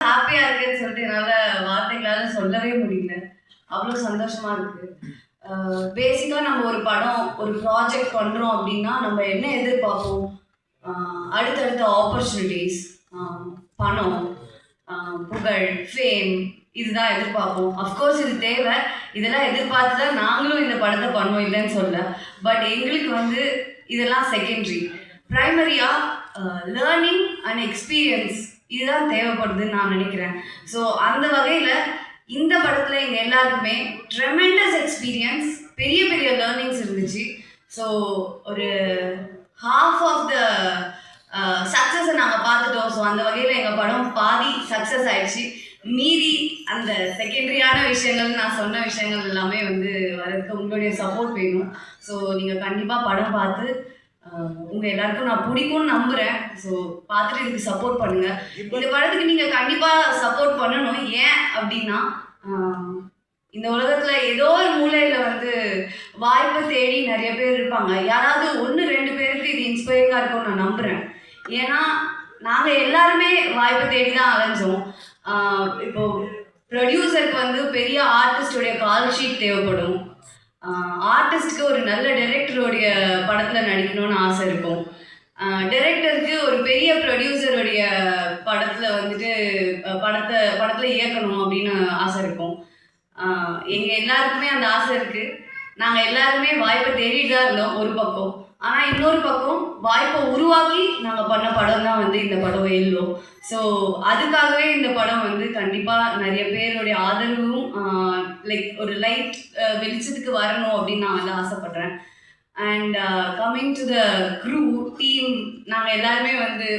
ஹாப்பியா இருக்குன்னு சொல்லிட்டு என்னால வார்த்தைகளால சொல்லவே முடியல. அவ்வளோ சந்தோஷமா இருக்கு. பேசிக்கா நம்ம ஒரு படம், ஒரு ப்ராஜெக்ட் பண்றோம் அப்படின்னா, நம்ம என்ன எதிர்பார்ப்போம்? அடுத்தடுத்த ஆப்பர்ச்சுனிட்டிஸ், பணம், புகழ், ஃபேம் இதுதான் எதிர்பார்ப்போம். அஃப்கோர்ஸ் இது தேவை. இதெல்லாம் எதிர்பார்த்து தான் நாங்களும் இந்த படத்தை பண்ணோம், இல்லைன்னு சொல்ல. பட் எங்களுக்கு வந்து இதெல்லாம் செகண்டரி. ப்ரைமரியா லேர்னிங் அண்ட் எக்ஸ்பீரியன்ஸ் இதுதான் தேவைப்படுதுன்னு நான் நினைக்கிறேன். ஸோ அந்த வகையில் இந்த படத்தில் எங்கள் எல்லாருக்குமே ட்ரெமெண்டஸ் எக்ஸ்பீரியன்ஸ், பெரிய பெரிய லேர்னிங்ஸ் இருந்துச்சு. ஸோ ஒரு ஹாஃப் ஆஃப் த சக்ஸஸை நாங்கள் பார்த்துட்டோம். ஸோ அந்த வகையில் எங்கள் படம் பாதி சக்ஸஸ் ஆயிடுச்சு. மீதி அந்த செகண்டரியான விஷயங்கள், நான் சொன்ன விஷயங்கள் எல்லாமே வந்து வரதுக்கு உங்களுடைய சப்போர்ட் வேணும். ஸோ நீங்கள் கண்டிப்பாக படம் பார்த்து உங்கள் எல்லாருக்கும் நான் பிடிக்கும்னு நம்புகிறேன். ஸோ பார்த்துட்டு இதுக்கு சப்போர்ட் பண்ணுங்கள். இந்த படத்துக்கு நீங்கள் கண்டிப்பாக சப்போர்ட் பண்ணணும். ஏன் அப்படின்னா, இந்த உலகத்தில் ஏதோ ஒரு மூலையில் வந்து வாய்ப்பை தேடி நிறைய பேர் இருப்பாங்க. யாராவது 1-2 பேருக்கு இது இன்ஸ்பைரிங்காக இருக்கும்னு நான் நம்புகிறேன். ஏன்னா நாங்கள் எல்லாருமே வாய்ப்பை தேடி தான் அலைஞ்சோம். இப்போது ப்ரொடியூசருக்கு வந்து பெரிய ஆர்டிஸ்டோடைய கால் ஷீட் தேவைப்படும். ஆர்டிஸ்ட்க்கு ஒரு நல்ல டைரக்டருடைய படத்தில் நடிக்கணும்னு ஆசை இருக்கும். டைரக்டருக்கு ஒரு பெரிய ப்ரொடியூசருடைய படத்தில் வந்துட்டு படத்தில் இயக்கணும் அப்படின்னு ஆசை இருக்கும். எங்கள் எல்லாருக்குமே அந்த ஆசை இருக்குது. நாங்கள் எல்லாருமே வாய்ப்பை தேடிட்டு தான் இருந்தோம் ஒரு பக்கம். ஆனால் இன்னொரு பக்கம் வாய்ப்பை உருவாக்கி நாங்கள் பண்ண படம் தான் வந்து இந்த படம் எல்லோ. ஸோ அதுக்காகவே இந்த படம் வந்து கண்டிப்பாக நிறைய பேருடைய ஆதரவும் லைக் ஒரு லைட் வெளிச்சத்துக்கு வரணும் அப்படின்னு நான் வந்து ஆசைப்பட்றேன். And coming to the crew team, நாங்கள் எல்லாருமே வந்து